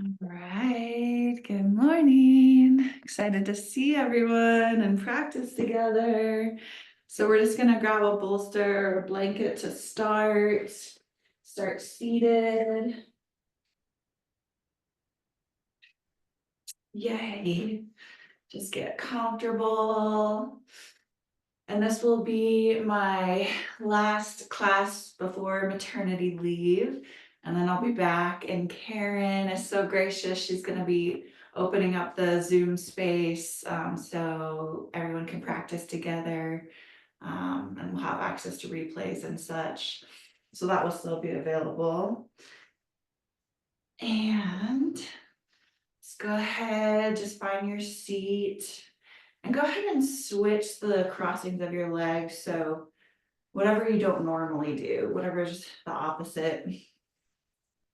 All right, good morning. Excited to see everyone and practice together. So we're just gonna grab a bolster or blanket to start. Start seated. Yay. Just get comfortable. And this will be my last class before maternity leave. And then I'll be back. And Karen is so gracious. She's going to be opening up the Zoom space so everyone can practice together. And we'll have access to replays and such. So that will still be available. And let's go ahead, just find your seat. And go ahead and switch the crossings of your legs. So whatever you don't normally do, whatever's the opposite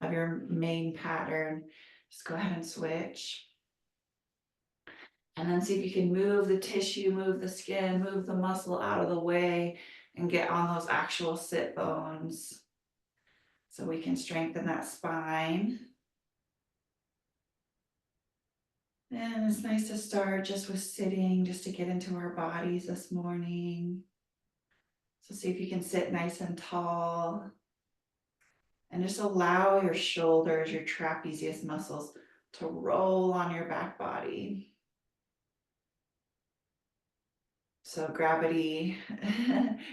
of your main pattern, just go ahead and switch. And then see if you can move the tissue, move the skin, move the muscle out of the way and get on those actual sit bones so we can strengthen that spine. And it's nice to start just with sitting, just to get into our bodies this morning. So see if you can sit nice and tall. And just allow your shoulders, your trapezius muscles to roll on your back body. So gravity,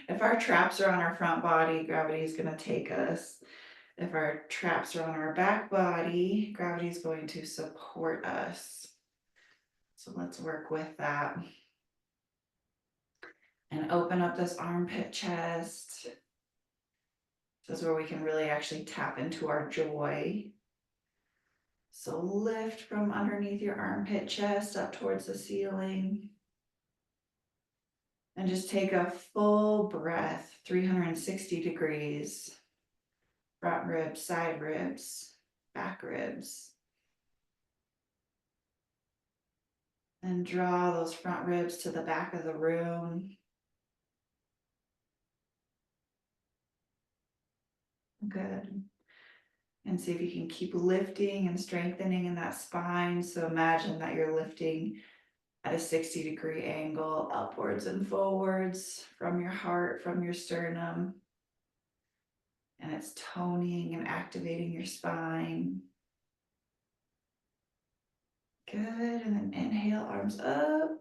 if our traps are on our front body, gravity is going to take us. If our traps are on our back body, gravity is going to support us. So let's work with that. And open up this armpit chest. This is where we can really actually tap into our joy. So lift from underneath your armpit chest up towards the ceiling. And just take a full breath, 360 degrees. Front ribs, side ribs, back ribs. And draw those front ribs to the back of the room. Good. And see if you can keep lifting and strengthening in that spine. So imagine that you're lifting at a 60-degree angle upwards and forwards from your heart, from your sternum. And it's toning and activating your spine. Good. And then inhale, arms up.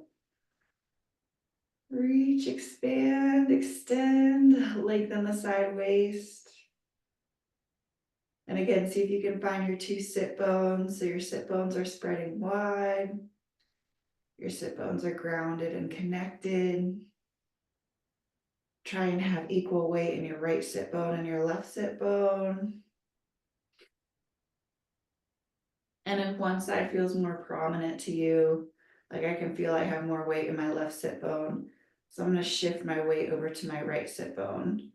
Reach, expand, extend, lengthen the side waist. And again, see if you can find your two sit bones. So your sit bones are spreading wide. Your sit bones are grounded and connected. Try and have equal weight in your right sit bone and your left sit bone. And if one side feels more prominent to you, like I can feel I have more weight in my left sit bone, so I'm going to shift my weight over to my right sit bone.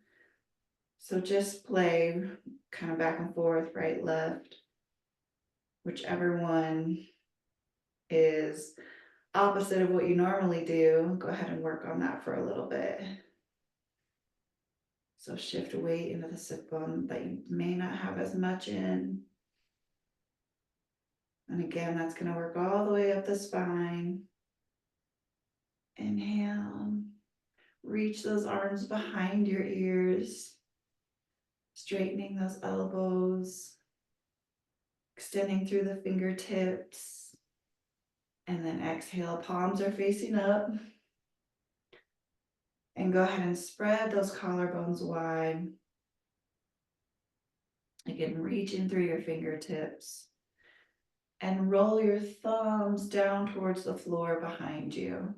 So just play kind of back and forth, right, left, whichever one is opposite of what you normally do. Go ahead and work on that for a little bit. So shift weight into the sit bone that you may not have as much in. And again, that's going to work all the way up the spine. Inhale. Reach those arms behind your ears. Straightening those elbows. Extending through the fingertips. And then exhale, palms are facing up. And go ahead and spread those collarbones wide. Again, reach in through your fingertips. And roll your thumbs down towards the floor behind you.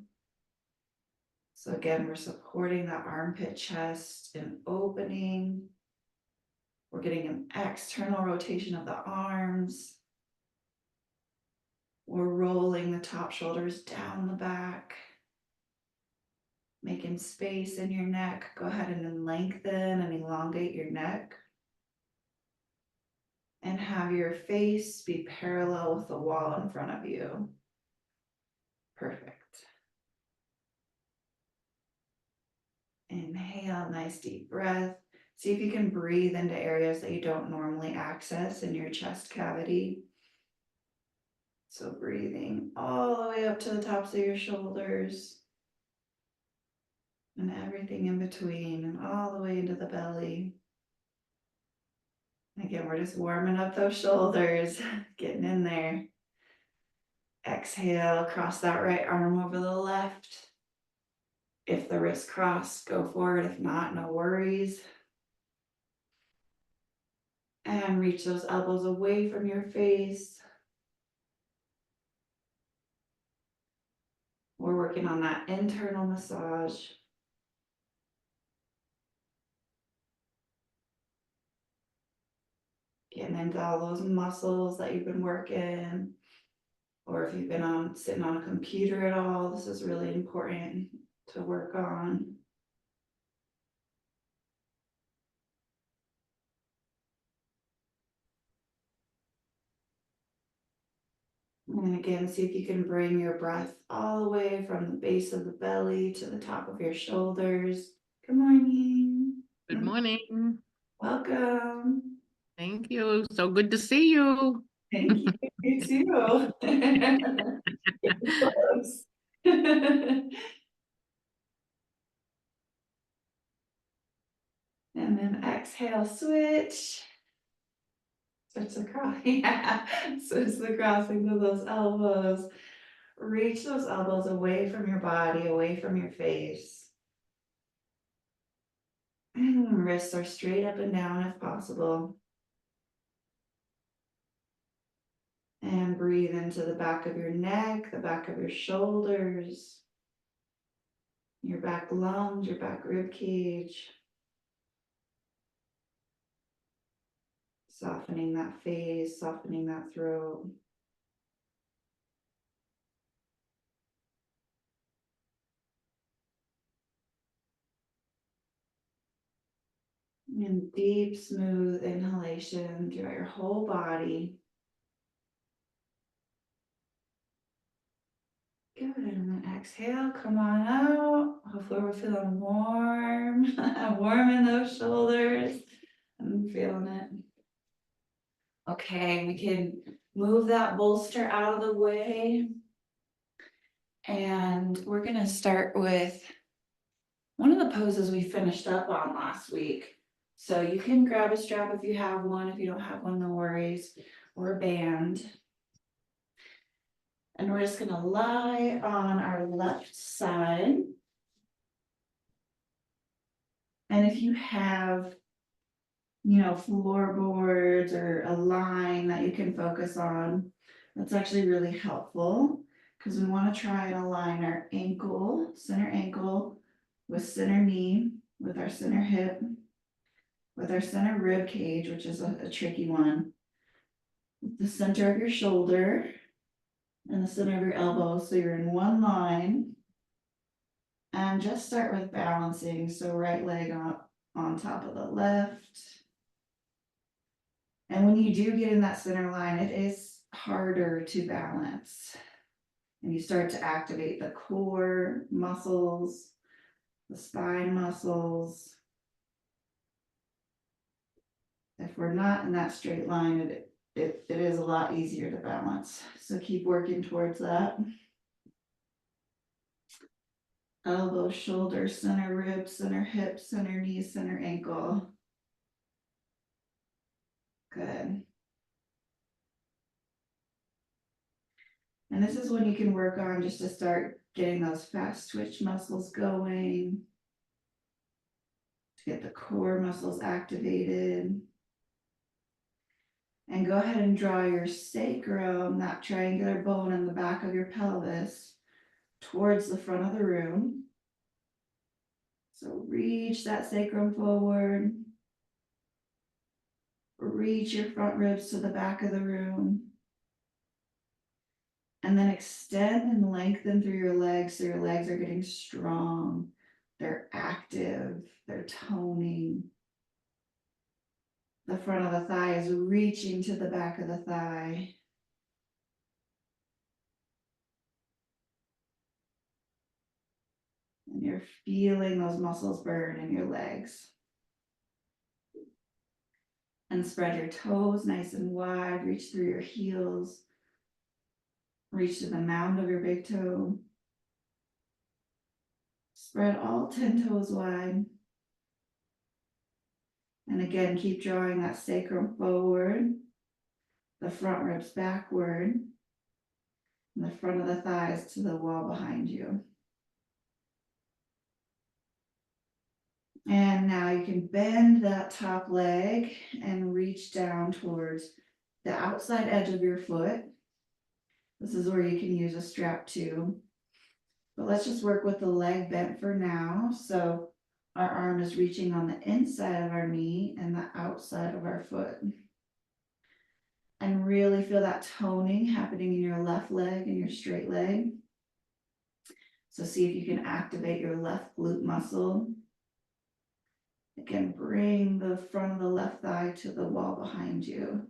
So again, we're supporting that armpit chest and opening. We're getting an external rotation of the arms. We're rolling the top shoulders down the back. Making space in your neck. Go ahead and lengthen and elongate your neck. And have your face be parallel with the wall in front of you. Perfect. Inhale, nice deep breath. See if you can breathe into areas that you don't normally access in your chest cavity. So breathing all the way up to the tops of your shoulders and everything in between and all the way into the belly. Again, we're just warming up those shoulders, getting in there. Exhale, cross that right arm over the left. If the wrists cross, go forward. If not, no worries. And reach those elbows away from your face. We're working on that internal massage. Getting into all those muscles that you've been working. Or if you've been sitting on a computer at all, this is really important to work on. And again, see if you can bring your breath all the way from the base of the belly to the top of your shoulders. Good morning. Good morning. Welcome. Thank you. So good to see you. Thank you. You too. Getting close. And then exhale, switch. Switch the cross. Yeah. Switch the crossing of those elbows. Reach those elbows away from your body, away from your face. And wrists are straight up and down if possible. And breathe into the back of your neck, the back of your shoulders, your back lungs, your back rib cage. Softening that face, softening that throat. And deep, smooth inhalation throughout your whole body. Good, and then exhale, come on out. Hopefully we're feeling warm, warm in those shoulders. I'm feeling it. Okay, we can move that bolster out of the way. And we're gonna start with one of the poses we finished up on last week. So you can grab a strap if you have one. If you don't have one, no worries. Or a band. And we're just gonna lie on our left side. And if you have, floorboards or a line that you can focus on, that's actually really helpful because we want to try and align our ankle, center ankle, with center knee, with our center hip, with our center rib cage, which is a tricky one, the center of your shoulder and the center of your elbow. So you're in one line. And just start with balancing. So right leg on top of the left. And when you do get in that center line, it is harder to balance. And you start to activate the core muscles, the spine muscles. If we're not in that straight line, it is a lot easier to balance. So keep working towards that. Elbow, shoulder, center rib, center hip, center knee, center ankle. Good. And this is when you can work on just to start getting those fast twitch muscles going, to get the core muscles activated. And go ahead and draw your sacrum, that triangular bone in the back of your pelvis, towards the front of the room. So reach that sacrum forward. Reach your front ribs to the back of the room. And then extend and lengthen through your legs so your legs are getting strong. They're active, they're toning. The front of the thigh is reaching to the back of the thigh. And you're feeling those muscles burn in your legs. And spread your toes nice and wide, reach through your heels. Reach to the mound of your big toe. Spread all 10 toes wide. And again, keep drawing that sacrum forward, the front ribs backward, and the front of the thighs to the wall behind you. And now you can bend that top leg and reach down towards the outside edge of your foot. This is where you can use a strap too. But let's just work with the leg bent for now. So our arm is reaching on the inside of our knee and the outside of our foot. And really feel that toning happening in your left leg and your straight leg. So see if you can activate your left glute muscle. Again, bring the front of the left thigh to the wall behind you.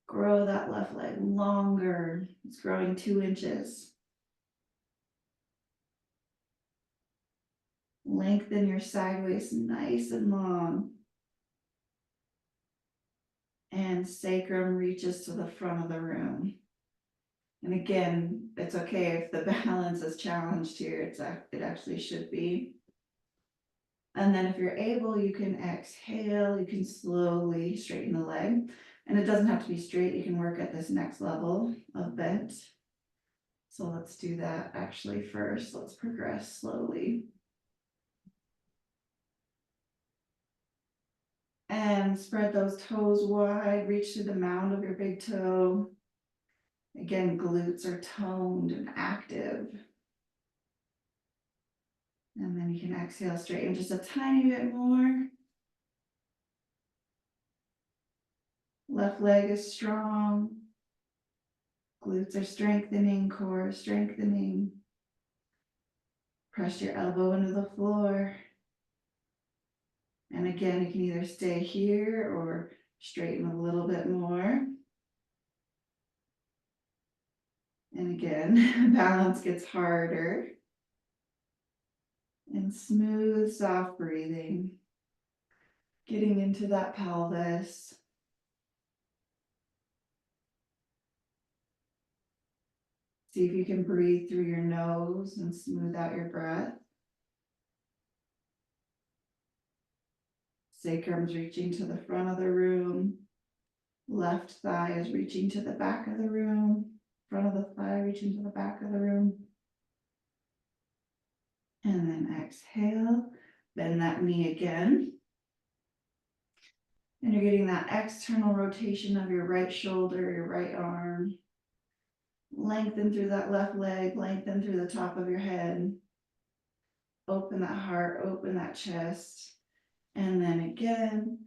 Grow that left leg longer. It's growing 2 inches. Lengthen your side waist nice and long. And sacrum reaches to the front of the room. And again, it's okay if the balance is challenged here. It actually should be. And then if you're able, you can exhale. You can slowly straighten the leg. And it doesn't have to be straight. You can work at this next level of bent. So let's do that actually first. Let's progress slowly. And spread those toes wide. Reach to the mound of your big toe. Again, glutes are toned and active. And then you can exhale, straighten just a tiny bit more. Left leg is strong. Glutes are strengthening, core is strengthening. Press your elbow into the floor. And again, you can either stay here or straighten a little bit more. And again, balance gets harder. And smooth, soft breathing. Getting into that pelvis. See if you can breathe through your nose and smooth out your breath. Sacrum's reaching to the front of the room. Left thigh is reaching to the back of the room. Front of the thigh reaching to the back of the room. And then exhale, bend that knee again. And you're getting that external rotation of your right shoulder, your right arm. Lengthen through that left leg, lengthen through the top of your head. Open that heart, open that chest. And then again,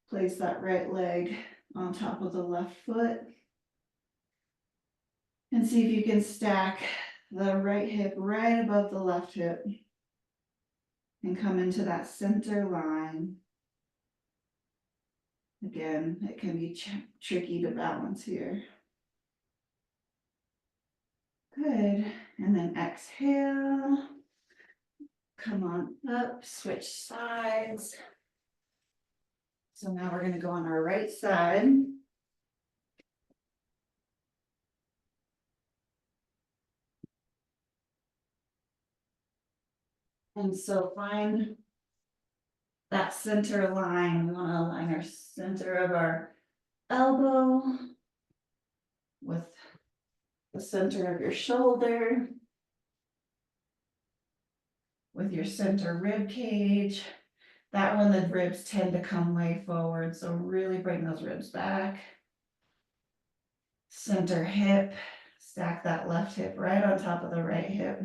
place that right leg on top of the left foot. And see if you can stack the right hip right above the left hip. And come into that center line. Again, it can be tricky to balance here. Good. And then exhale. Come on up, switch sides. So now we're going to go on our right side. And so find that center line. We want to align our center of our elbow with the center of your shoulder, with your center rib cage. That one, the ribs tend to come way forward, so really bring those ribs back. Center hip, stack that left hip right on top of the right hip.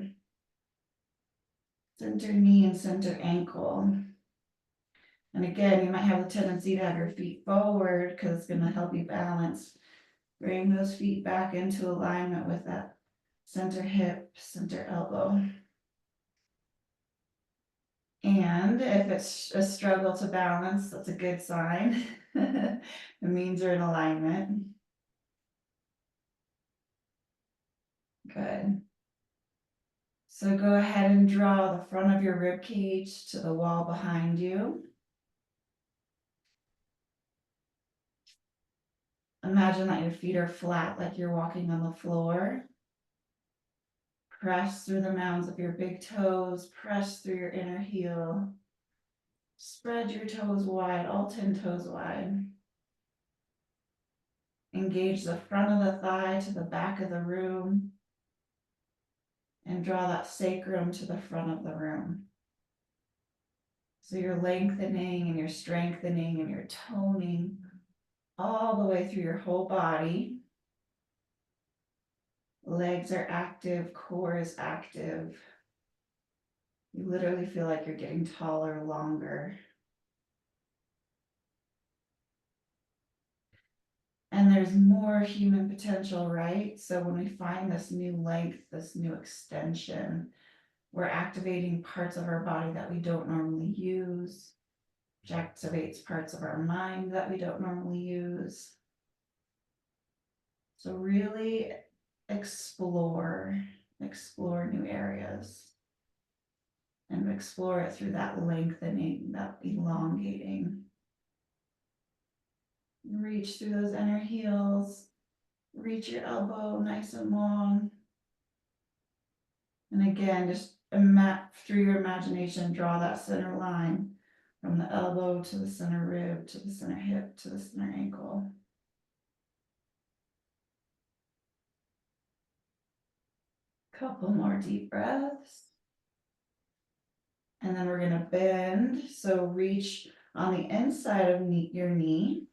Center knee and center ankle. And again, you might have the tendency to have your feet forward because it's going to help you balance. Bring those feet back into alignment with that center hip, center elbow. And if it's a struggle to balance, that's a good sign. It means you're in alignment. Good. So go ahead and draw the front of your rib cage to the wall behind you. Imagine that your feet are flat like you're walking on the floor. Press through the mounds of your big toes, press through your inner heel. Spread your toes wide, all 10 toes wide. Engage the front of the thigh to the back of the room and draw that sacrum to the front of the room. So you're lengthening and you're strengthening and you're toning all the way through your whole body. Legs are active, core is active. You literally feel like you're getting taller, longer. And there's more human potential, right? So when we find this new length, this new extension, we're activating parts of our body that we don't normally use, which activates parts of our mind that we don't normally use. So really explore new areas and explore it through that lengthening, that elongating. Reach through those inner heels, reach your elbow nice and long. And again, just through your imagination, draw that center line from the elbow to the center rib, to the center hip, to the center ankle. Couple more deep breaths. And then we're gonna bend. So reach on the inside of your knee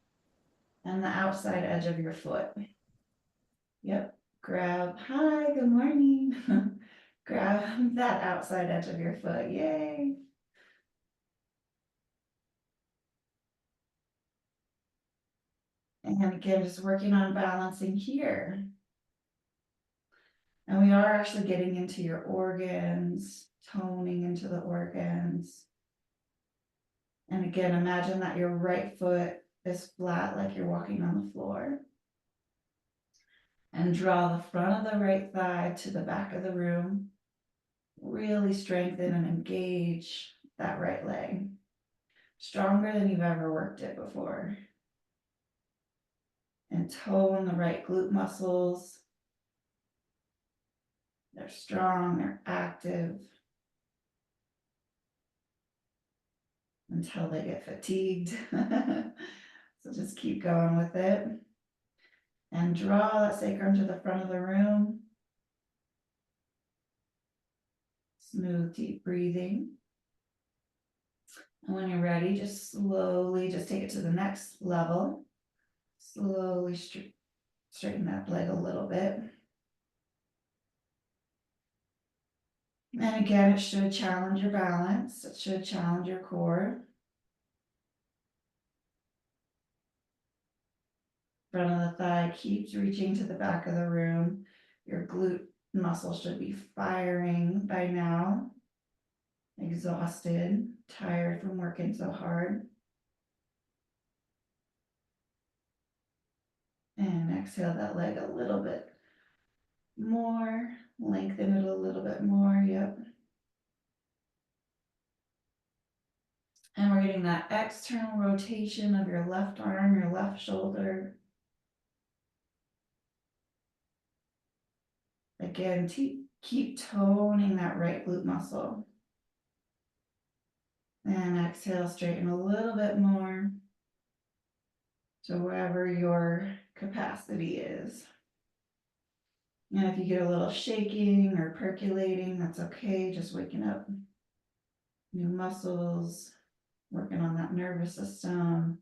and the outside edge of your foot. Yep, grab, hi, good morning. Grab that outside edge of your foot, yay. And again, just working on balancing here. And we are actually getting into your organs, toning into the organs. And again, imagine that your right foot is flat like you're walking on the floor. And draw the front of the right thigh to the back of the room. Really strengthen and engage that right leg. Stronger than you've ever worked it before. And tone the right glute muscles. They're strong, they're active. Until they get fatigued. So just keep going with it. And draw that sacrum to the front of the room. Smooth, deep breathing. And when you're ready, just slowly just take it to the next level. Slowly straighten that leg a little bit. And again, it should challenge your balance. It should challenge your core. Front of the thigh keeps reaching to the back of the room. Your glute muscle should be firing by now. Exhausted, tired from working so hard. And exhale that leg a little bit more. Lengthen it a little bit more. Yep. And we're getting that external rotation of your left arm, your left shoulder. Again, keep toning that right glute muscle. And exhale, straighten a little bit more to wherever your capacity is. And if you get a little shaking or percolating, that's okay. Just waking up new muscles, working on that nervous system.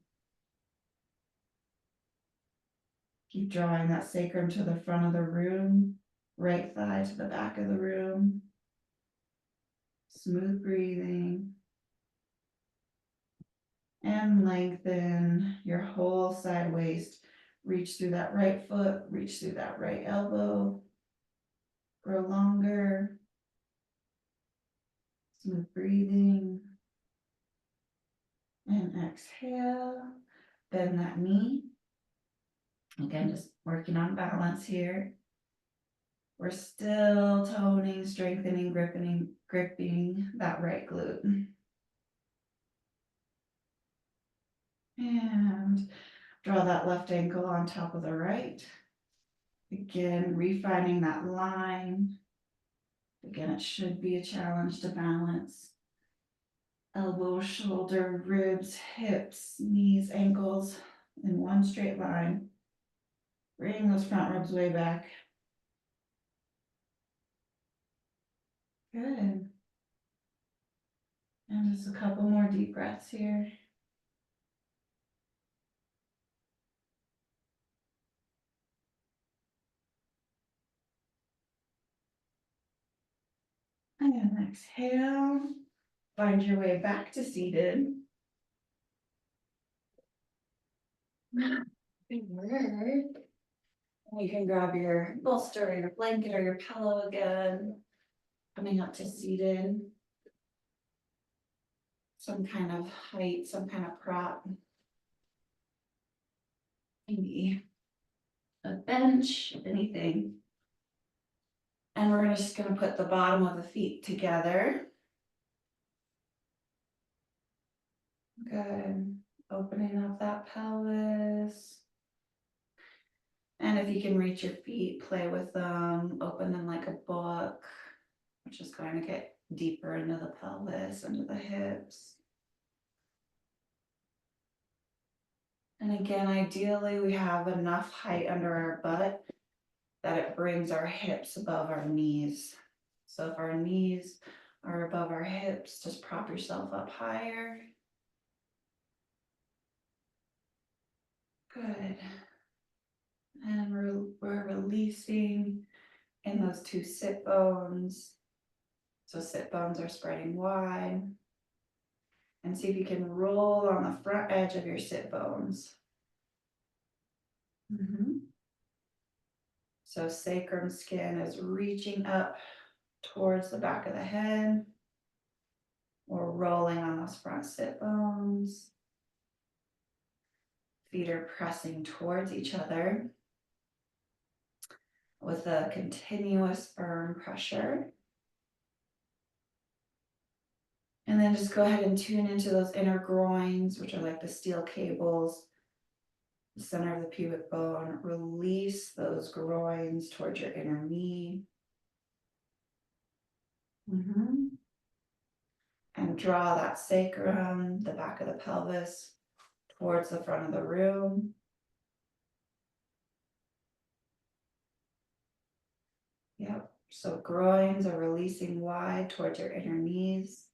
Keep drawing that sacrum to the front of the room, right thigh to the back of the room. Smooth breathing. And lengthen your whole side waist. Reach through that right foot, reach through that right elbow. Grow longer. Smooth breathing. And exhale. Bend that knee. Again, just working on balance here. We're still toning, strengthening, gripping that right glute. And Draw that left ankle on top of the right. Again, refining that line. Again, it should be a challenge to balance. Elbow, shoulder, ribs, hips, knees, ankles in one straight line. Bring those front ribs way back. Good. And just a couple more deep breaths here. And exhale. Find your way back to seated. Good work. You can grab your bolster or your blanket or your pillow again. Coming up to seated. Some kind of height, some kind of prop. Maybe a bench, anything. And we're just gonna put the bottom of the feet together. Good. Opening up that pelvis. And if you can reach your feet, play with them, open them like a book, which is going to get deeper into the pelvis, into the hips. And again, ideally, we have enough height under our butt that it brings our hips above our knees. So if our knees are above our hips, just prop yourself up higher. Good. And we're releasing in those two sit bones. So sit bones are spreading wide. And see if you can roll on the front edge of your sit bones. So sacrum skin is reaching up towards the back of the head. We're rolling on those front sit bones. Feet are pressing towards each other with a continuous firm pressure. And then just go ahead and tune into those inner groins, which are like the steel cables, the center of the pubic bone. Release those groins towards your inner knee. And draw that sacrum, the back of the pelvis, towards the front of the room. Yep. So groins are releasing wide towards your inner knees,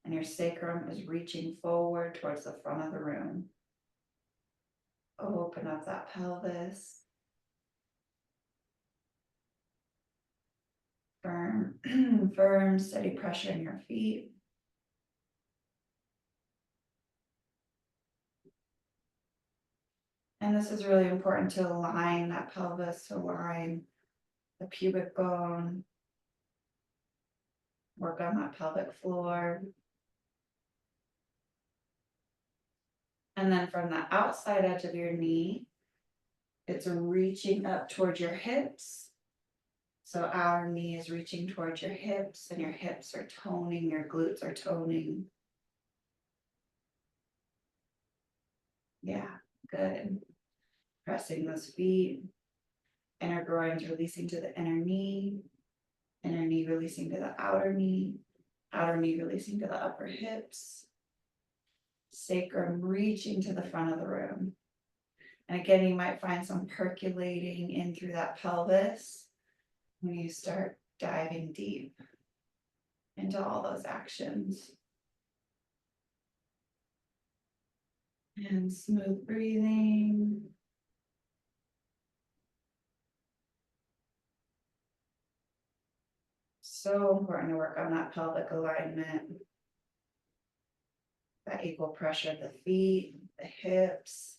and your sacrum is reaching forward towards the front of the room. Open up that pelvis. Firm, firm, steady pressure in your feet. And this is really important to align that pelvis, to align the pubic bone. Work on that pelvic floor. And then from the outside edge of your knee, it's reaching up towards your hips. So our knee is reaching towards your hips, and your hips are toning, your glutes are toning. Yeah, good. Pressing those feet. Inner groins releasing to the inner knee releasing to the outer knee releasing to the upper hips. Sacrum reaching to the front of the room. And again, you might find some percolating in through that pelvis when you start diving deep into all those actions. And smooth breathing. So important to work on that pelvic alignment. That equal pressure of the feet, the hips.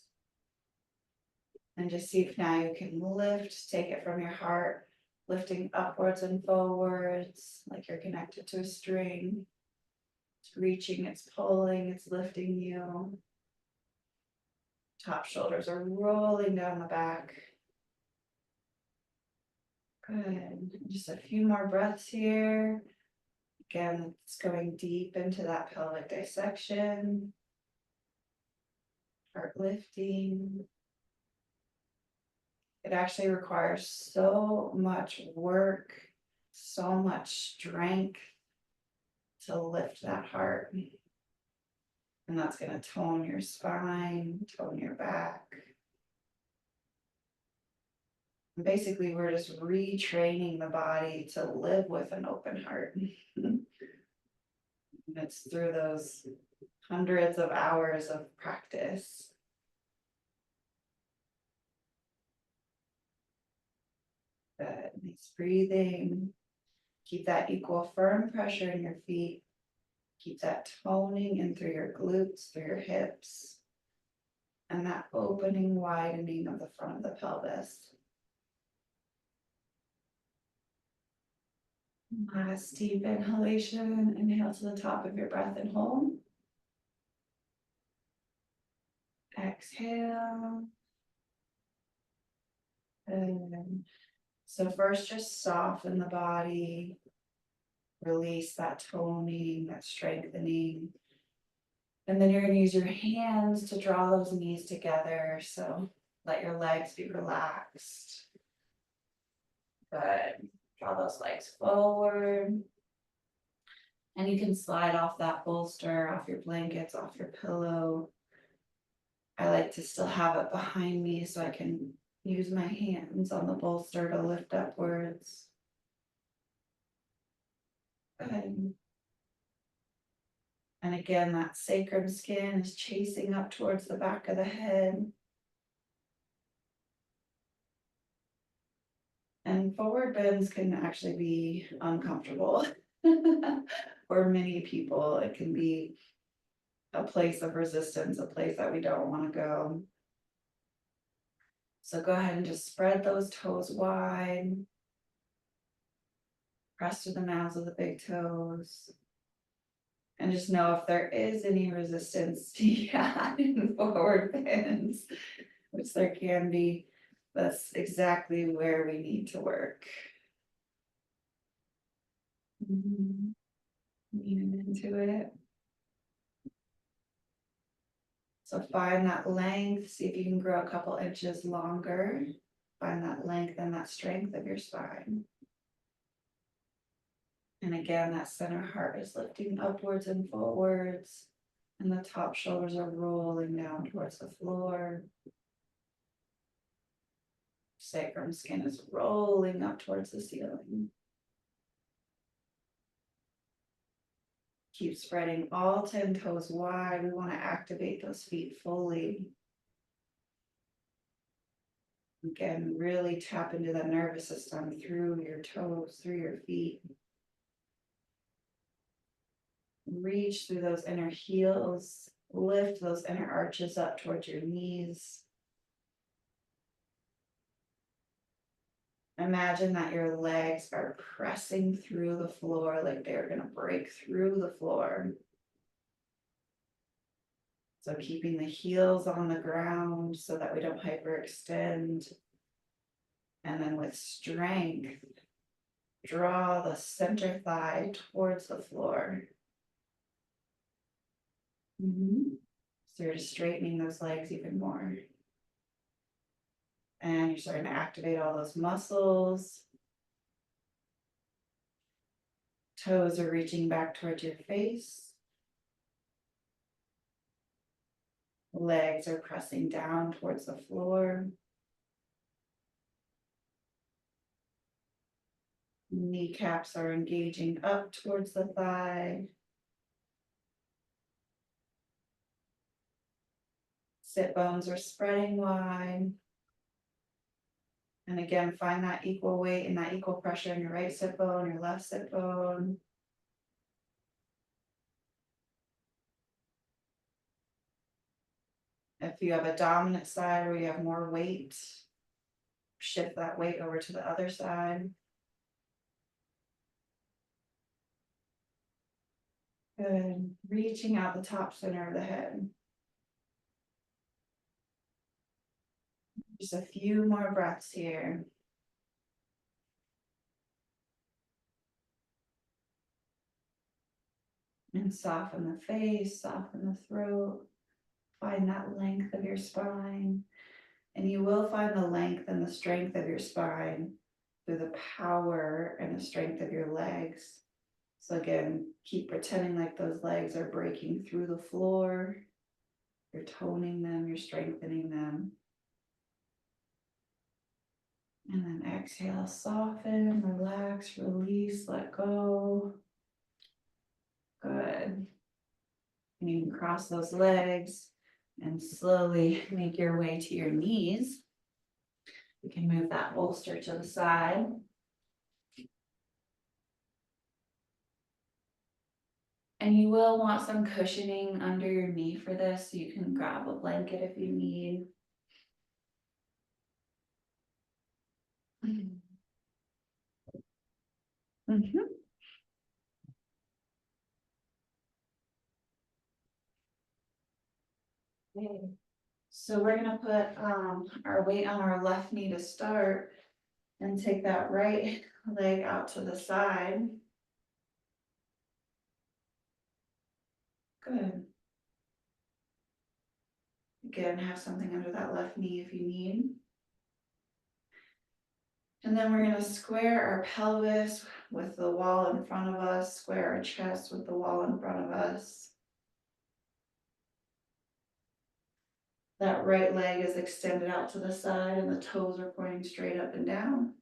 And just see if now you can lift, take it from your heart, lifting upwards and forwards, like you're connected to a string. It's reaching, it's pulling, it's lifting you. Top shoulders are rolling down the back. Good. Just a few more breaths here. Again, it's going deep into that pelvic dissection. Heart lifting. It actually requires so much work, so much strength to lift that heart. And that's going to tone your spine, tone your back. And basically, we're just retraining the body to live with an open heart. And it's through those hundreds of hours of practice. Good. Nice breathing. Keep that equal firm pressure in your feet. Keep that toning in through your glutes, through your hips, and that opening, widening of the front of the pelvis. Last deep inhalation. Inhale to the top of your breath and hold. Exhale. And so first, just soften the body. Release that toning, that strengthening. And then you're going to use your hands to draw those knees together. So let your legs be relaxed. Good. Draw those legs forward. And you can slide off that bolster, off your blankets, off your pillow. I like to still have it behind me so I can use my hands on the bolster to lift upwards. Good. And again, that sacrum skin is chasing up towards the back of the head. And forward bends can actually be uncomfortable. For many people, it can be a place of resistance, a place that we don't want to go. So go ahead and just spread those toes wide. Press through the mouths of the big toes. And just know if there is any resistance to you in forward bends, which there can be, that's exactly where we need to work. Leaning into it. So find that length, see if you can grow a couple inches longer. Find that length and that strength of your spine. And again, that center heart is lifting upwards and forwards, and the top shoulders are rolling down towards the floor. Sacrum skin is rolling up towards the ceiling. Keep spreading all 10 toes wide. We want to activate those feet fully. Again, really tap into the nervous system through your toes, through your feet. Reach through those inner heels. Lift those inner arches up towards your knees. Imagine that your legs are pressing through the floor like they're going to break through the floor. So keeping the heels on the ground so that we don't hyperextend. And then with strength, draw the center thigh towards the floor. So you're just straightening those legs even more. And you're starting to activate all those muscles. Toes are reaching back towards your face. Legs are pressing down towards the floor. Kneecaps are engaging up towards the thigh. Sit bones are spreading wide. And again, find that equal weight and that equal pressure in your right sit bone, your left sit bone. If you have a dominant side where you have more weight, shift that weight over to the other side. Good. Reaching out the top center of the head. Just a few more breaths here. And soften the face, soften the throat. Find that length of your spine. And you will find the length and the strength of your spine through the power and the strength of your legs. So again, keep pretending like those legs are breaking through the floor. You're toning them, you're strengthening them. And then exhale, soften, relax, release, let go. Good. And you can cross those legs and slowly make your way to your knees. You can move that bolster to the side. And you will want some cushioning under your knee for this, so you can grab a blanket if you need. Mhm. Okay. So we're gonna put our weight on our left knee to start and take that right leg out to the side. Good. Again, have something under that left knee if you need. And then we're gonna square our pelvis with the wall in front of us, square our chest with the wall in front of us. That right leg is extended out to the side and the toes are pointing straight up and down.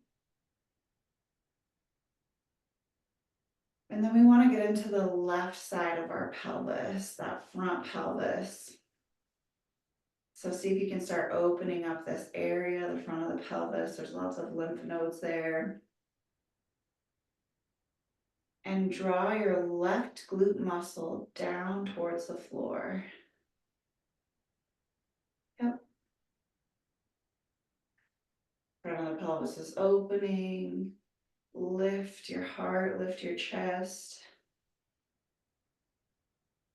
And then we want to get into the left side of our pelvis, that front pelvis. So see if you can start opening up this area, the front of the pelvis. There's lots of lymph nodes there. And draw your left glute muscle down towards the floor. Yep. Front of the pelvis is opening. Lift your heart, lift your chest.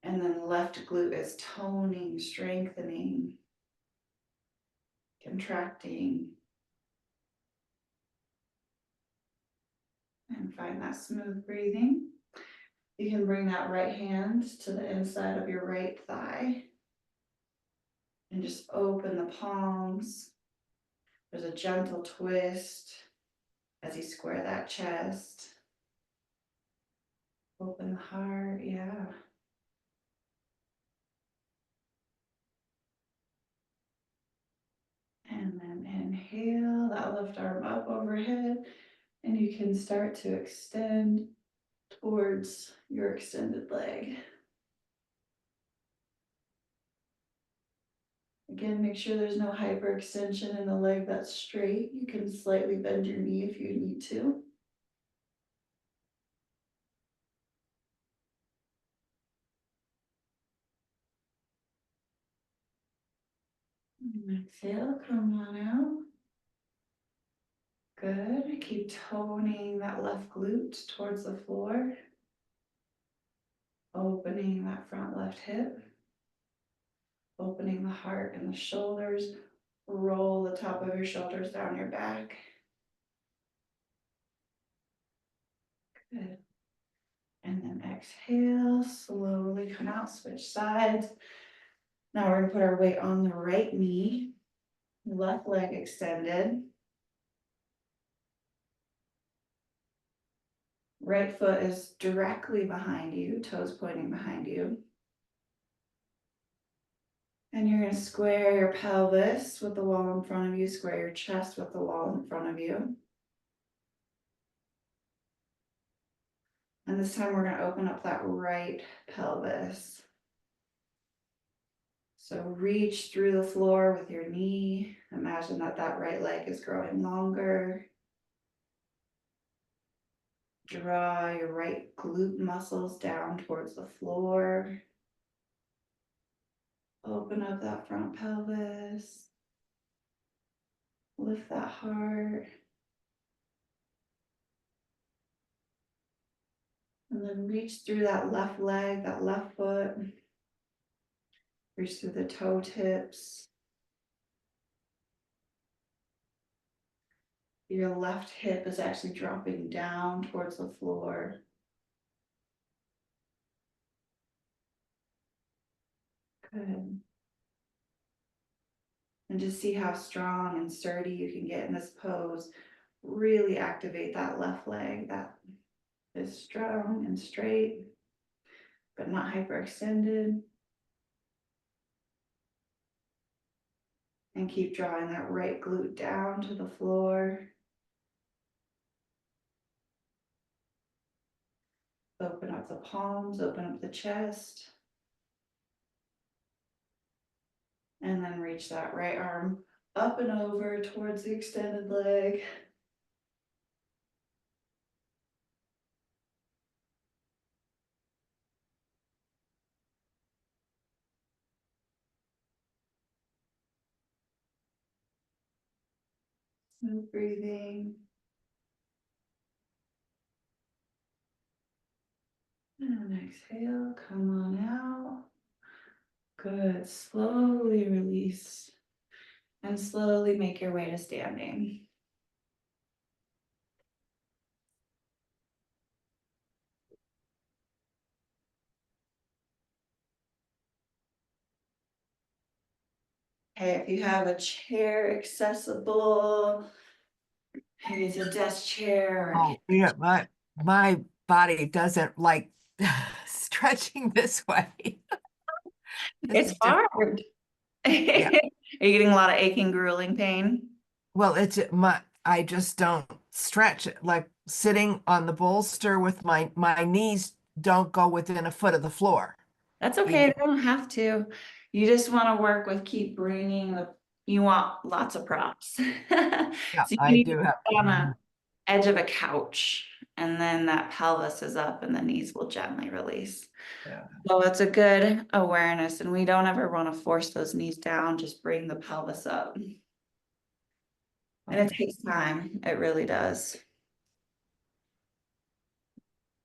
And then left glute is toning, strengthening, contracting. And find that smooth breathing. You can bring that right hand to the inside of your right thigh and just open the palms. There's a gentle twist as you square that chest. Open the heart, yeah. And then inhale, that left arm up overhead, and you can start to extend towards your extended leg. Again, make sure there's no hyperextension in the leg that's straight. You can slightly bend your knee if you need to. And exhale, come on out. Good. Keep toning that left glute towards the floor. Opening that front left hip. Opening the heart and the shoulders. Roll the top of your shoulders down your back. Good. And then exhale, slowly come out, switch sides. Now we're gonna put our weight on the right knee, left leg extended. Right foot is directly behind you, toes pointing behind you. And you're going to square your pelvis with the wall in front of you, square your chest with the wall in front of you. And this time we're going to open up that right pelvis. So reach through the floor with your knee. Imagine that that right leg is growing longer. Draw your right glute muscles down towards the floor. Open up that front pelvis. Lift that heart. And then reach through that left leg, that left foot. Reach through the toe tips. Your left hip is actually dropping down towards the floor. Good. And just see how strong and sturdy you can get in this pose. Really activate that left leg that is strong and straight, but not hyperextended. And keep drawing that right glute down to the floor. Open up the palms, open up the chest. And then reach that right arm up and over towards the extended leg. Smooth breathing. And exhale, come on out. Good, slowly release and slowly make your way to standing. Okay, if you have a chair accessible, maybe it's a desk chair or a Oh, yeah, my body doesn't like stretching this way. This it's is difficult. hard. Are Yeah. you getting a lot of aching, grueling pain? Well, I just don't stretch it. Like sitting on the bolster with my knees don't go within a foot of the floor. That's okay, Even they don't have to. You just want to work with keep bringing you want lots of props. yeah, So you I need to do have. sit on a edge of a couch and then that pelvis is up and the knees will gently release. Yeah. So it's a good awareness and we don't ever want to force those knees down, just bring the pelvis up. And it Okay. takes time, it really does.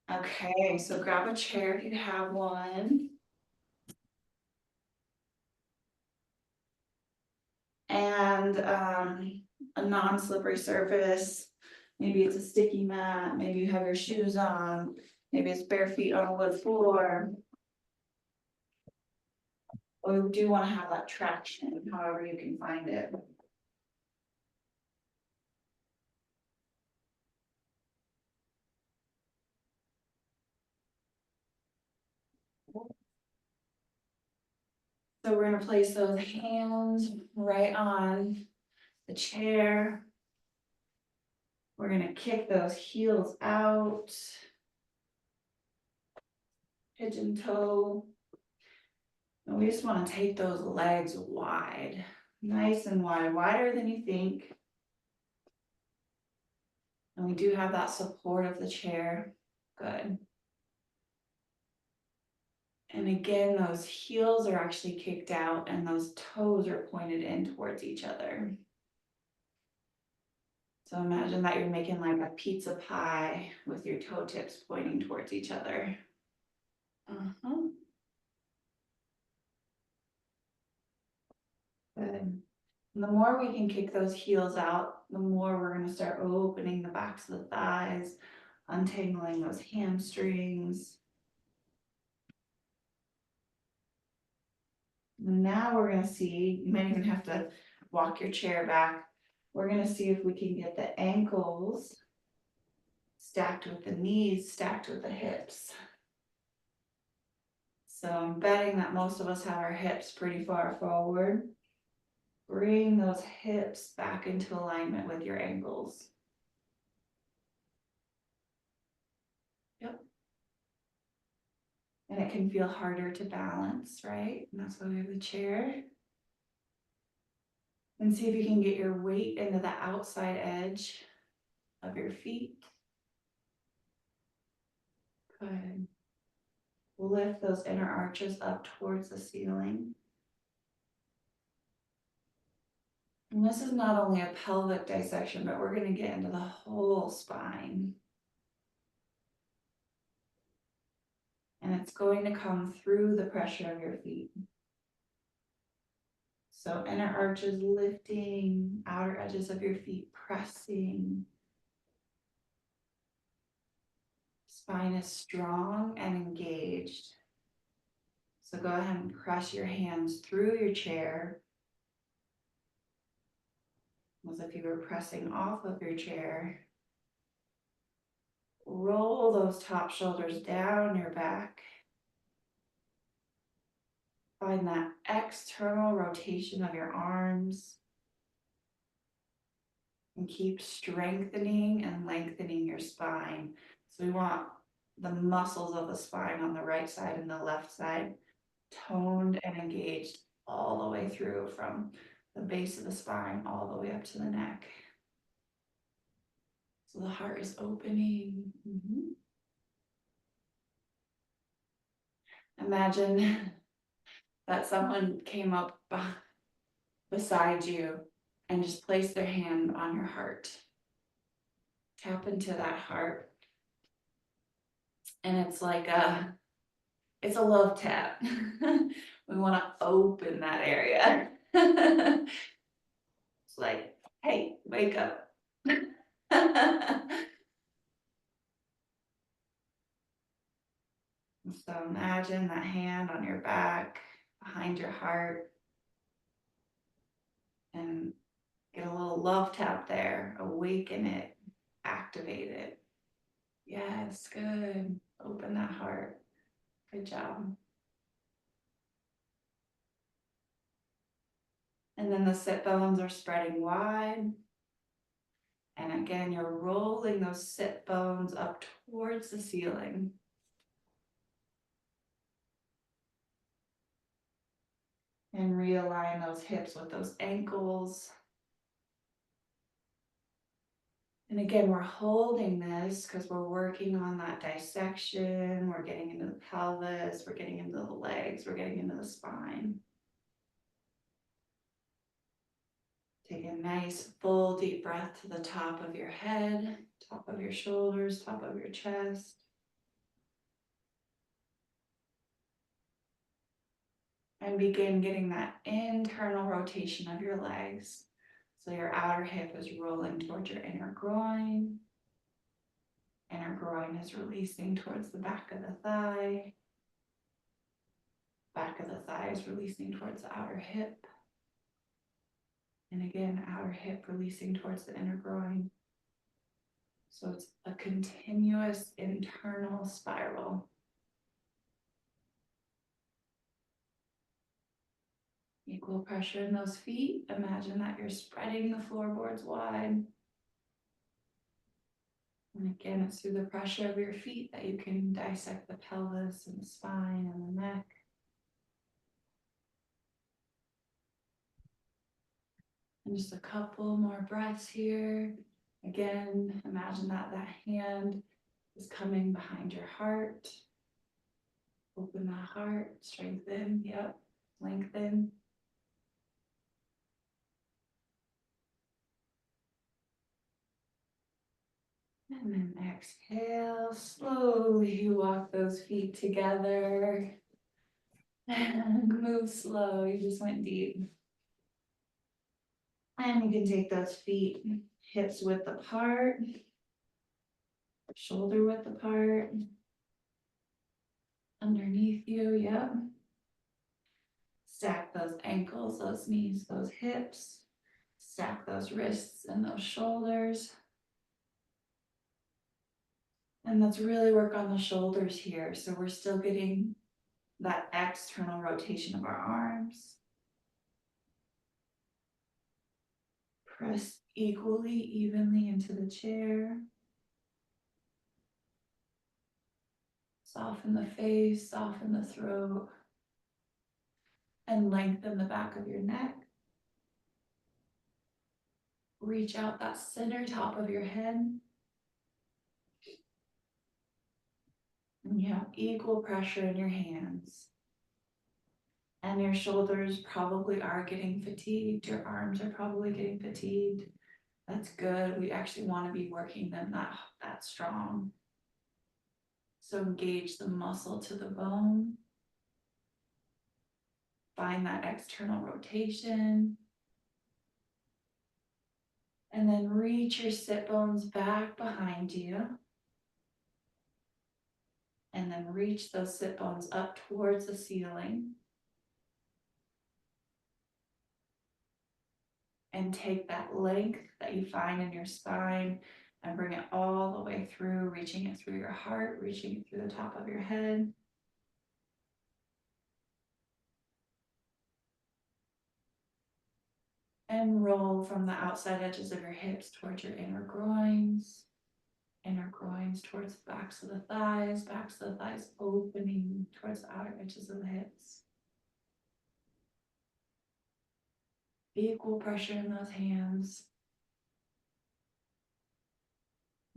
Okay, so grab a chair if you have one. And a non-slippery surface. Maybe it's a sticky mat, maybe you have your shoes on, maybe it's bare feet on a wood floor. Or we do want to have that traction, however you can find it. So we're gonna place those hands right on the chair. We're gonna kick those heels out. Pigeon toe. And we just want to take those legs wide, nice and wide, wider than you think. And we do have that support of the chair. Good. And again, those heels are actually kicked out and those toes are pointed in towards each other. So imagine that you're making like a pizza pie with your toe tips pointing towards each other. Good. And the more we can kick those heels out, the more we're going to start opening the backs of the thighs, untangling those hamstrings. Now we're going to see, you might even have to walk your chair back. We're going to see if we can get the ankles stacked with the knees, stacked with the hips. So I'm betting that most of us have our hips pretty far forward. Bring those hips back into alignment with your ankles. Yep. And it can feel harder to balance, right? And that's why we have the chair. And see if you can get your weight into the outside edge of your feet. Good. Lift those inner arches up towards the ceiling. And this is not only a pelvic dissection, but we're going to get into the whole spine. And it's going to come through the pressure of your feet. So inner arches lifting, outer edges of your feet pressing. Spine is strong and engaged. So go ahead and press your hands through your chair. as if you were pressing off of your chair. Roll those top shoulders down your back. Find that external rotation of your arms. And keep strengthening and lengthening your spine. So we want the muscles of the spine on the right side and the left side toned and engaged all the way through from the base of the spine all the way up to the neck. So the heart is opening. Imagine that someone came up beside you and just placed their hand on your heart. Tap into that heart. And it's like it's a love tap. We want to open that area. It's like, hey, wake up. So imagine that hand on your back, behind your heart, and get a little love tap there. Awaken it, activate it. Yes, good. Open that heart. Good job. And then the sit bones are spreading wide. And again, you're rolling those sit bones up towards the ceiling. And realign those hips with those ankles. And again, we're holding this because we're working on that dissection. We're getting into the pelvis. We're getting into the legs. We're getting into the spine. Take a nice full deep breath to the top of your head, top of your shoulders, top of your chest. And begin getting that internal rotation of your legs. So your outer hip is rolling towards your inner groin. Inner groin is releasing towards the back of the thigh. Back of the thigh is releasing towards the outer hip. And again, outer hip releasing towards the inner groin. So it's a continuous internal spiral. Equal pressure in those feet. Imagine that you're spreading the floorboards wide. And again, it's through the pressure of your feet that you can dissect the pelvis and the spine and the neck. And just a couple more breaths here. Again, imagine that hand is coming behind your heart. Open that heart, strengthen, yep, lengthen. And then exhale, slowly walk those feet together. And move slow, you just went deep. And you can take those feet hips width apart, shoulder width apart. Underneath you, yep. Stack those ankles, those knees, those hips. Stack those wrists and those shoulders. And let's really work on the shoulders here. So we're still getting that external rotation of our arms. Press equally, evenly into the chair. Soften the face, soften the throat. And lengthen the back of your neck. Reach out that center top of your head. And you have equal pressure in your hands. And your shoulders probably are getting fatigued. Your arms are probably getting fatigued. That's good. We actually want to be working them that strong. So engage the muscle to the bone. Find that external rotation. And then reach your sit bones back behind you. And then reach those sit bones up towards the ceiling. And take that length that you find in your spine and bring it all the way through, reaching it through your heart, reaching it through the top of your head. And roll from the outside edges of your hips towards your inner groins towards the backs of the thighs, opening towards the outer edges of the hips. Equal pressure in those hands.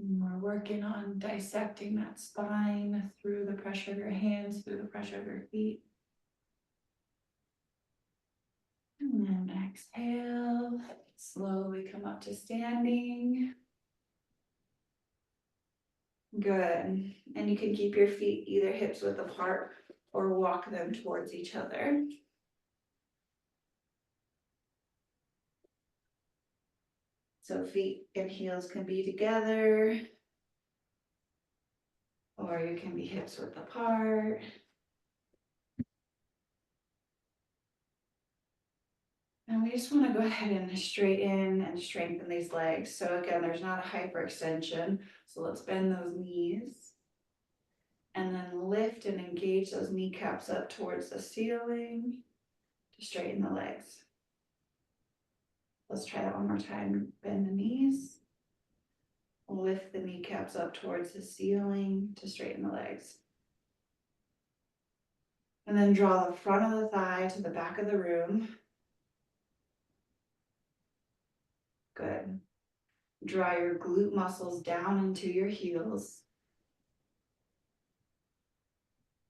And we're working on dissecting that spine through the pressure of your hands, through the pressure of your feet. And then exhale, slowly come up to standing. Good. And you can keep your feet either hips width apart or walk them towards each other. So feet and heels can be together, or you can be hips width apart. And we just want to go ahead and straighten and strengthen these legs. So again, there's not a hyperextension. So let's bend those knees. And then lift and engage those kneecaps up towards the ceiling to straighten the legs. Let's try that one more time. Bend the knees. Lift the kneecaps up towards the ceiling to straighten the legs. And then draw the front of the thigh to the back of the room. Good. Draw your glute muscles down into your heels.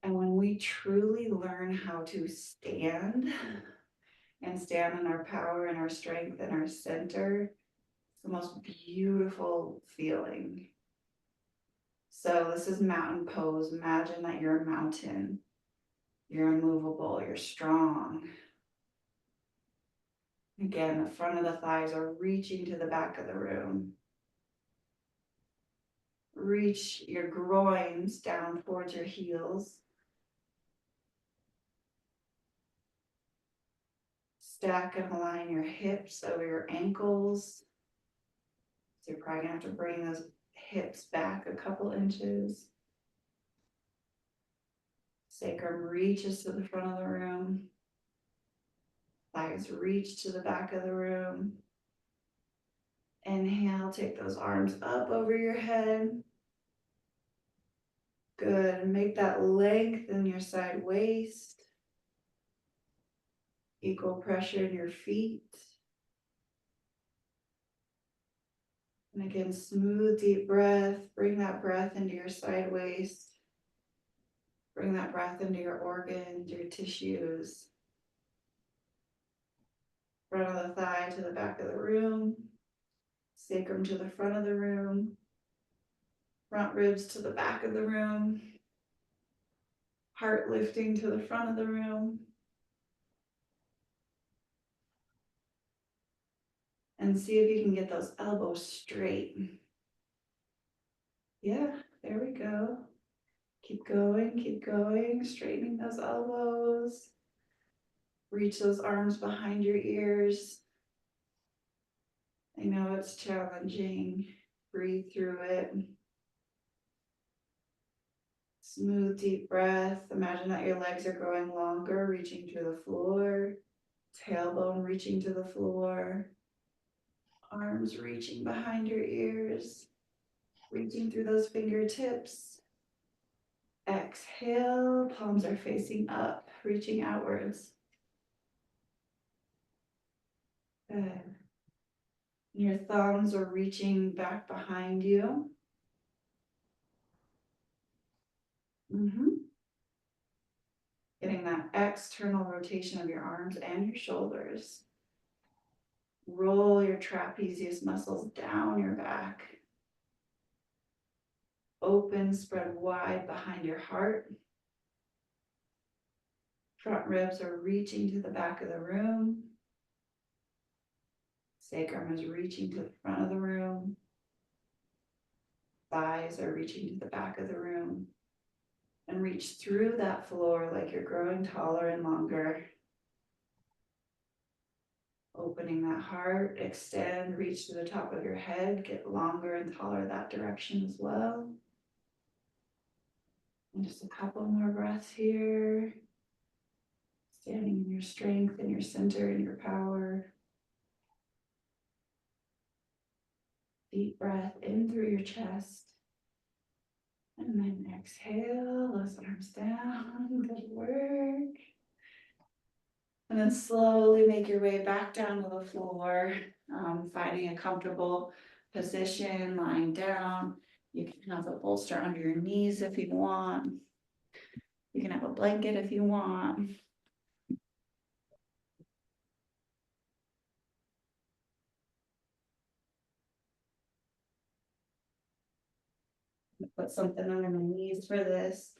And when we truly learn how to stand and stand in our power and our strength and our center, it's the most beautiful feeling. So this is mountain pose. Imagine that you're a mountain. You're immovable, you're strong. Again, the front of the thighs are reaching to the back of the room. Reach your groins down towards your heels. Stack and align your hips over your ankles. So you're probably gonna have to bring those hips back a couple inches. Sacrum reaches to the front of the room. Thighs reach to the back of the room. Inhale, take those arms up over your head. Good, make that length in your side waist. Equal pressure in your feet. And again, smooth, deep breath. Bring that breath into your side waist. Bring that breath into your organs, your tissues. Front of the thigh to the back of the room. Sacrum to the front of the room. Front ribs to the back of the room. Heart lifting to the front of the room. And see if you can get those elbows straight. Yeah, there we go. Keep going, straightening those elbows. Reach those arms behind your ears. I know it's challenging. Breathe through it. Smooth, deep breath. Imagine that your legs are growing longer, reaching to the floor. Tailbone reaching to the floor. Arms reaching behind your ears. Reaching through those fingertips. Exhale, palms are facing up, reaching outwards. Good. Your thumbs are reaching back behind you. Getting that external rotation of your arms and your shoulders. Roll your trapezius muscles down your back. Open, spread wide behind your heart. Front ribs are reaching to the back of the room. Sacrum is reaching to the front of the room. Thighs are reaching to the back of the room. And reach through that floor like you're growing taller and longer. Opening that heart, extend, reach to the top of your head, get longer and taller that direction as well. And just a couple more breaths here. Standing in your strength and your center and your power. Deep breath in through your chest. And then exhale, those arms down, good work. And then slowly make your way back down to the floor, finding a comfortable position, lying down. You can have a bolster under your knees if you want. You can have a blanket if you want. Put something under my knees for this.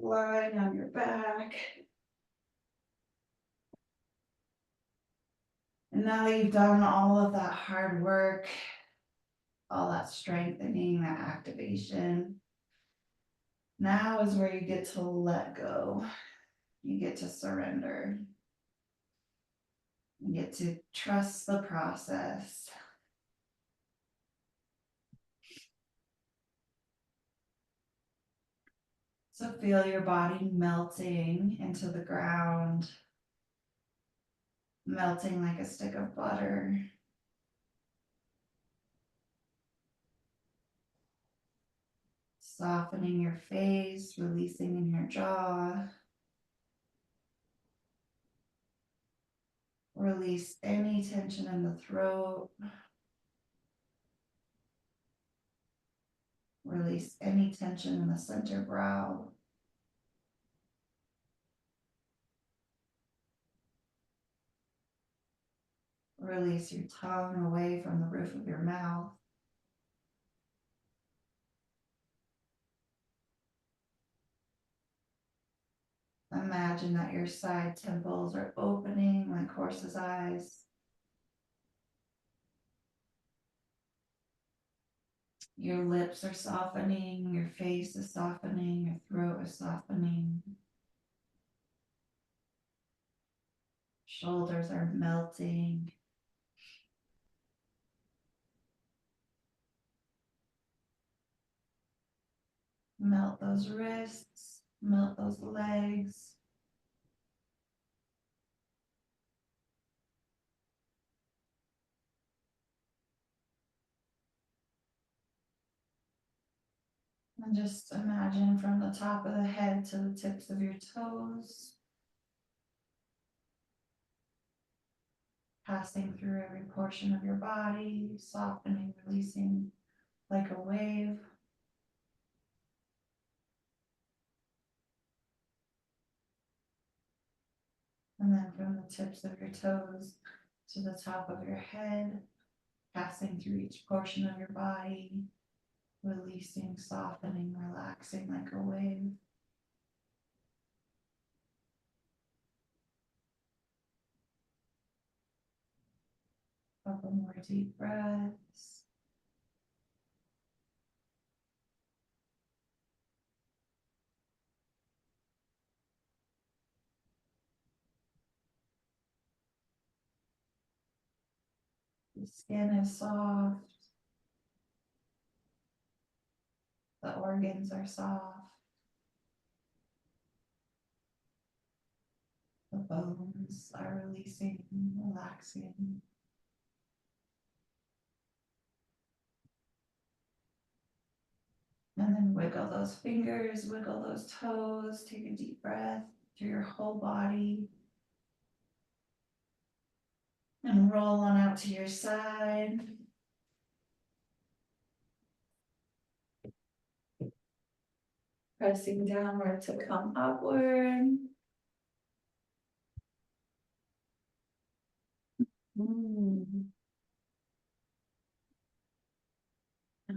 Lying on your back. And now that you've done all of that hard work, all that strengthening, that activation, now is where you get to let go. You get to surrender. You get to trust the process. So feel your body melting into the ground, melting like a stick of butter. Softening your face, releasing in your jaw. Release any tension in the throat. Release any tension in the center brow. Release your tongue away from the roof of your mouth. Imagine that your side temples are opening like horse's eyes. Your lips are softening, your face is softening, your throat is softening. Shoulders are melting. Melt those wrists, melt those legs. And just imagine from the top of the head to the tips of your toes, passing through every portion of your body, softening, releasing like a wave. And then from the tips of your toes to the top of your head, passing through each portion of your body, releasing, softening, relaxing like a wave. Couple more deep breaths. The skin is soft. The organs are soft. The bones are releasing, relaxing. And then wiggle those fingers, wiggle those toes, take a deep breath through your whole body. And roll on out to your side. Pressing downward to come upward. And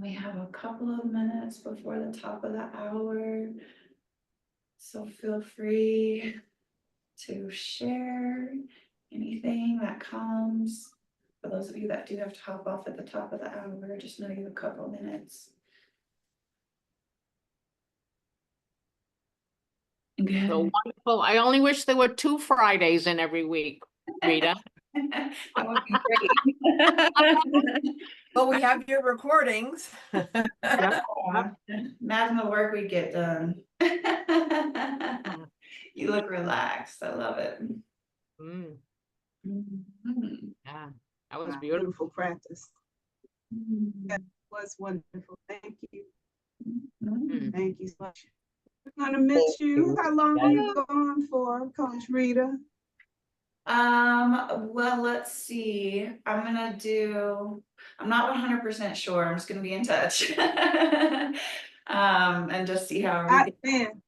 we have a couple of minutes before the top of the hour. So feel free to share anything that comes. For those of you that do have to hop off at the top of the hour, just know you have a couple of minutes. Good. So wonderful. I only wish there were 2 Fridays in every week, Rita. That would be great. Well, we have your recordings. Yeah. Imagine the work we get done. You look relaxed. I love it. Mm, Mhm. yeah, that was Wow, beautiful. practice. Mhm. Was wonderful. Thank you. Mm. Thank you so much. We're gonna miss you. How long are you gone for, Coach Rita? Well, let's see. I'm not 100% sure. I'm just gonna be in touch. And just see how I everything.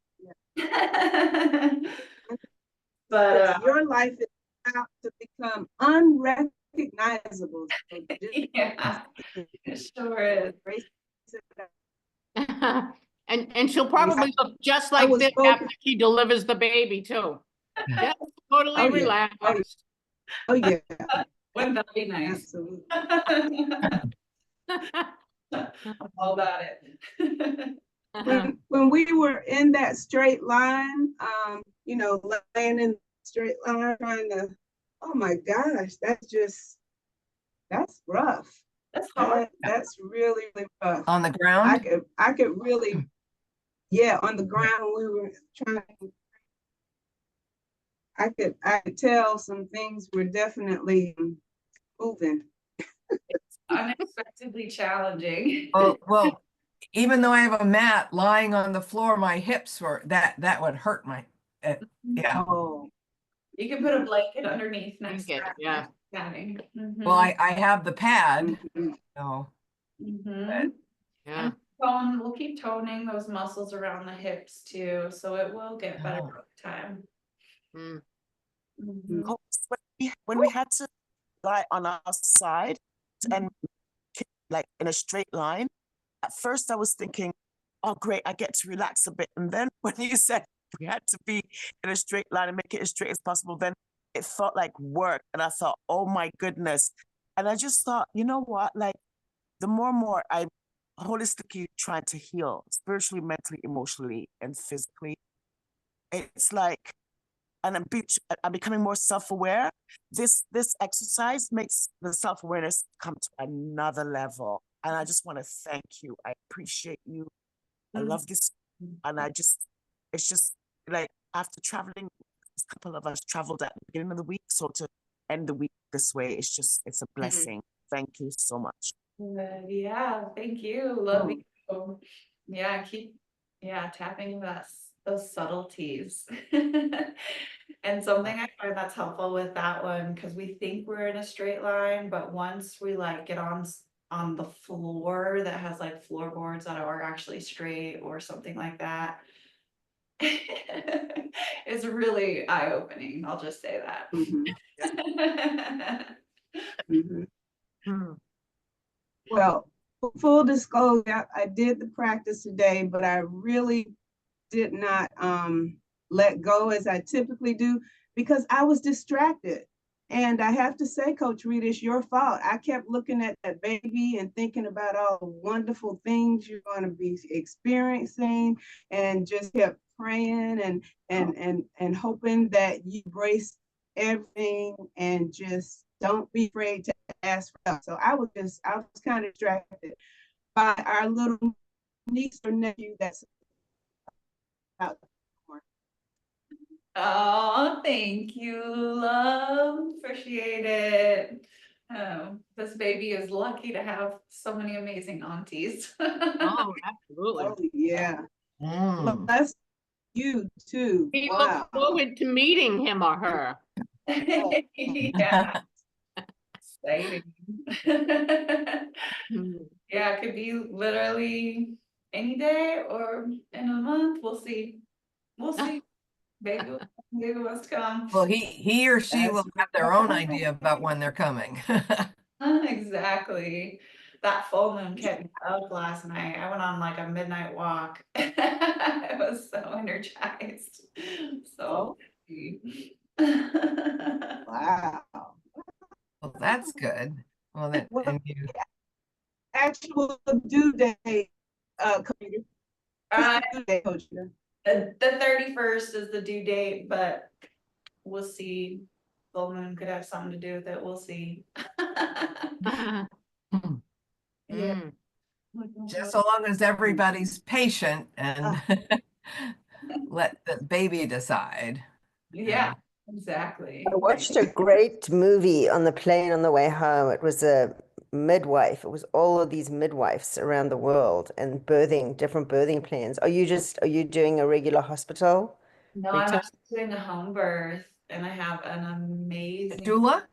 man, But your life is about to become unrecognizable. So just yeah, it sure is. embrace it. And she'll probably look just I like was this focused. after she delivers the baby too. Just totally Oh, yeah. relaxed. Oh yeah, Wouldn't that be nice? absolutely. All about it. When we were in that straight line, laying in straight line, trying to, oh my gosh, that's rough. That's hard. That's really, really rough. On the I ground? could really, yeah, on the ground we were trying. I could tell some things were definitely moving. Unexpectedly challenging. Well, even though I have a mat lying on the floor, my hips were, that would hurt my, yeah. Oh, You can put a blanket underneath next Blanket, to yeah. padding. Well, I have the pad, mhm. so, Mm-hmm. Yeah. And we'll keep toning those muscles around the hips too, so it will get better Oh. over time. Mm. Mhm. Coach, when we had to lie on our side and like in a straight line, at first I was thinking, oh great, I get to relax a bit. And then when you said we had to be in a straight line and make it as straight as possible, then it felt like work. And I thought, oh my goodness. And I just thought, you know what? Like the more and more I'm holistically trying to heal spiritually, mentally, emotionally, and physically, it's like, and I'm becoming more self-aware. This exercise makes the self-awareness come to another level. And I just want to thank you. I appreciate you. I love this. And it's just like after traveling, a couple of us traveled at the beginning of the week. So to end the week this way, it's a blessing. Thank you so much. Yeah, thank you. Love you. Yeah, keep tapping those subtleties. And something I find that's helpful with that one, because we think we're in a straight line, but once we like get on the floor that has like floorboards that are actually straight or something like that, it's really eye-opening. I'll just say that. Mhm, mhm. hmm. Well, full disclosure, I did the practice today, but I really did not let go as I typically do because I was distracted. And I have to say, Coach Rita, it's your fault. I kept looking at that baby and thinking about all the wonderful things you're going to be experiencing, and just kept praying and hoping that you embrace everything and just don't be afraid to ask for help. So I was kind of distracted by our little niece or nephew that's out. Oh, thank you, love. Appreciate it. This baby is lucky to have so many amazing aunties. Oh, absolutely. Oh yeah. Mm. Bless you too. We Wow. look forward to meeting him or her. Yeah, exciting. Mm. Yeah, it could be literally any day or in a month. We'll see. We'll see. Baby, baby wants to come. Well, he or she will have their own idea about when they're coming. Exactly. That full moon kept me up last night. I went on like a midnight walk. I was so energized. So happy. Wow. Well, that's good. Well, that, What and you, actual due date, Coach Rita? Uh, Due date, Coach Rita? The 31st is the due date, but we'll see. Full moon could have something to do with it. We'll see. Yeah. Mm. Just so long as everybody's patient and let the baby decide. Yeah, exactly. I watched a great movie on the plane on the way home. It was a midwife. It was all of these midwives around the world and birthing, different birthing plans. Are you doing a regular hospital? No, I'm Rita? actually doing a home birth and I have Doula?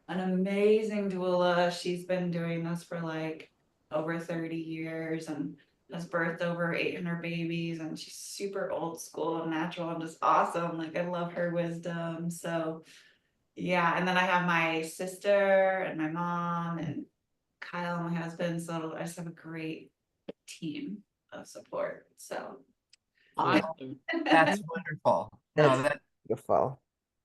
an amazing doula. She's been doing this for like over 30 years and has birthed over 800 babies and she's super old school and natural and just awesome. Like I love her wisdom. So yeah, and then I have my sister and my mom and Kyle, my husband. So I just have a great team of support. So Awesome. That's wonderful. No, That's that, beautiful.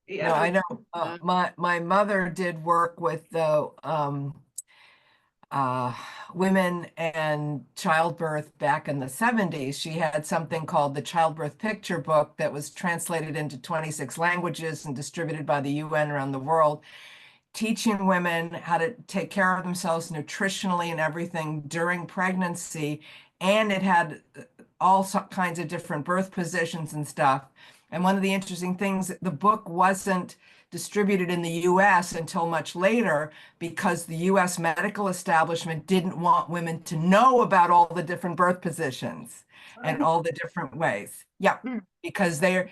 no, yeah. I know, my mother did work with the, uh, women and childbirth back in the 70s. She had something called the Childbirth Picture Book that was translated into 26 languages and distributed by the UN around the world, teaching women how to take care of themselves nutritionally and everything during pregnancy. And it had all kinds of different birth positions and stuff. And one of the interesting things, the book wasn't distributed in the US until much later because the US medical establishment didn't want women to know about all the different birth positions and all the different ways. Yeah, because they're,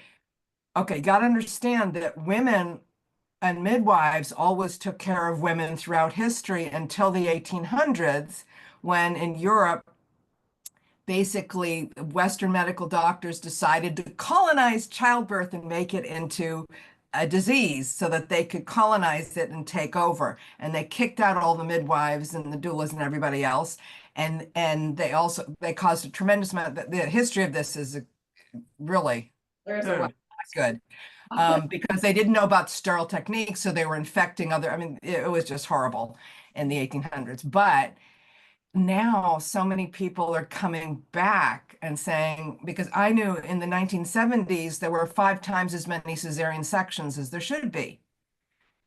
okay, got to understand that women and midwives always took care of women throughout history until the 1800s, when in Europe, basically Western medical doctors decided to colonize childbirth and make it into a disease so that they could colonize it and take over. And they kicked out all the midwives and the doulas and everybody else. And they caused a tremendous amount. The history of this is really There's not a good. Because they didn't know about sterile techniques, so they were infecting other, I mean, it was just horrible in the 1800s. But now so many people are coming back and saying, because I knew in the 1970s there were 5 times as many cesarean sections as there should be,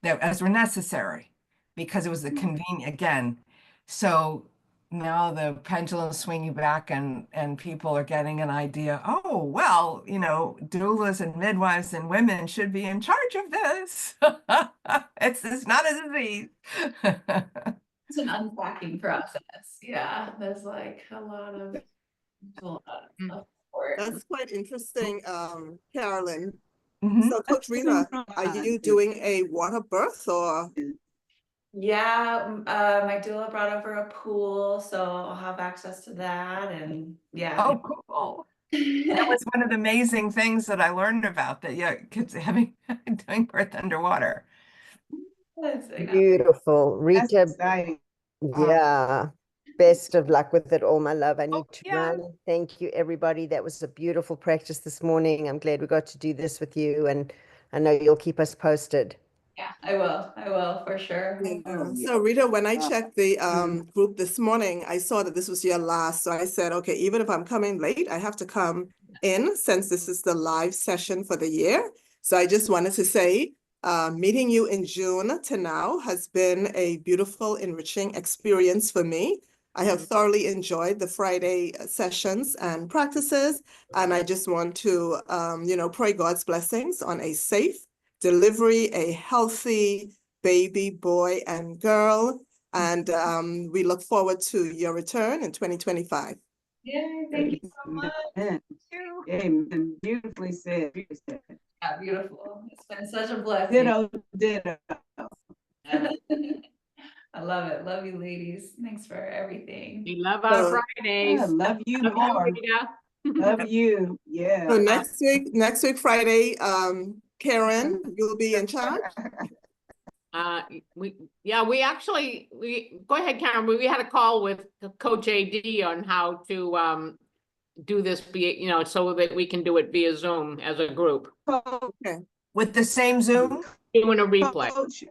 that as were necessary, because it was the convenient again. So now the pendulum's swinging back and people are getting an idea, oh, well, doulas and midwives and women should be in charge of this. It's not a disease. It's an unpacking process. Yeah, there's like a lot of support. That's quite interesting, Carolyn. Mhm. So Coach Rita, are you doing a water birth or? Yeah, my doula brought over a pool, so I'll have access to that and yeah. Oh, cool. That was one of the amazing things that I learned about that, yeah, kids doing birth underwater. Yes, I know. Beautiful. That's Rita, exciting. yeah. Best of luck with it all, my love. I need to yeah. run. Thank you, everybody. That was a beautiful practice this morning. I'm glad we got to do this with you, and I know you'll keep us posted. Yeah, I will for sure. Yeah. So Rita, when I checked the group this morning, I saw that this was your last. So I said, okay, even if I'm coming late, I have to come in since this is the live session for the year. So I just wanted to say, meeting you in June to now has been a beautiful, enriching experience for me. I have thoroughly enjoyed the Friday sessions and practices, and I just want to, pray God's blessings on a safe delivery, a healthy baby, boy, and girl. And we look forward to your return in 2025. Yay, thank you so much. Amen. Amen. Beautifully said. Yeah, beautiful. It's been such a blessing. Ditto. I love it. Love you, ladies. Thanks for everything. We love our So- Fridays. I love you Love you, more. Rita. Love you. So Yeah. next week, Friday, Karen, you'll be in charge. We go ahead, Karen. We had a call with Coach AD on how to do this so that we can do it via Zoom as a group. Okay. With the same Zoom? Doing a replay. Coach,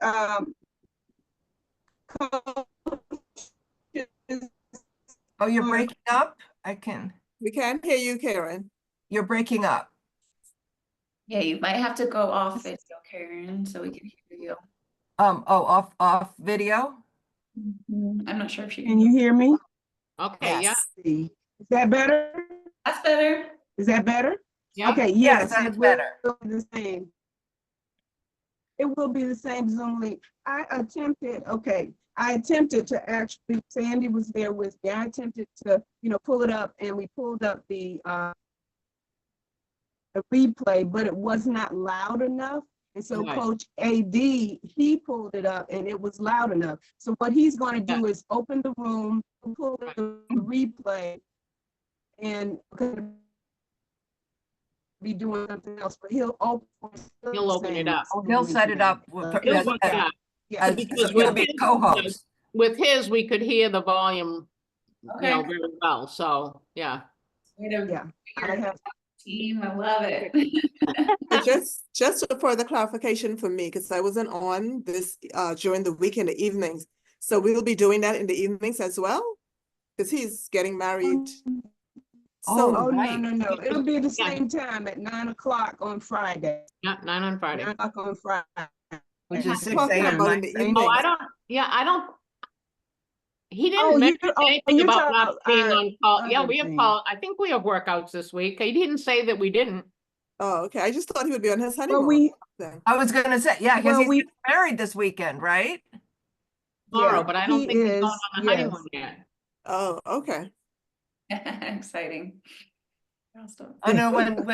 Oh, you're breaking up? I can. We can't hear you, Karen. you're breaking up. Yeah, you might have to go off video, Karen, so we can hear you. Oh, off video? I'm not sure if she Can you hear me? Okay, yeah, Yes. See, is that better? That's better. Is that better? yeah. Okay, Yes, yes, that's it better. will be the same. It will be the same Zoom link. I attempted to actually, Sandy was there with me. I attempted to, pull it up, and we pulled up the replay, but it was not loud enough. And so Right. Coach AD, he pulled it up and it was loud enough. So what he's going to do is open the room, pull the replay, and be doing something else, but he'll open. He'll open it up. He'll set it up with, He'll as, work it out. Yeah. as Because he'll with be a his, co-host. with his, we could hear the volume, Okay. very well, so, yeah. Way to Yeah, I have. team, I love it. But just for the clarification for me, because I wasn't on this during the week in the evenings. So we will be doing that in the evenings as well? Because he's getting married. Oh, Oh, right. no. It'll be the Yeah. same time at 9 o'clock on Friday. Yeah, 9 on Friday. 9 o'clock on Friday. Which I'm is 6 talking a.m. about in the Same- evenings. Oh, I don't. He Oh, didn't mention you're anything about talking not being about, on call. Yeah, other we have things. call. I think we have workouts this week. He didn't say that we didn't. Oh, okay. I just thought he would be on his Well, honeymoon. then. I was gonna say, yeah, because Well, he's we- getting married this weekend, right? Tomorrow, Yeah, but I don't he think he's going is, on the yes. honeymoon yet. Oh, okay. Exciting. I know when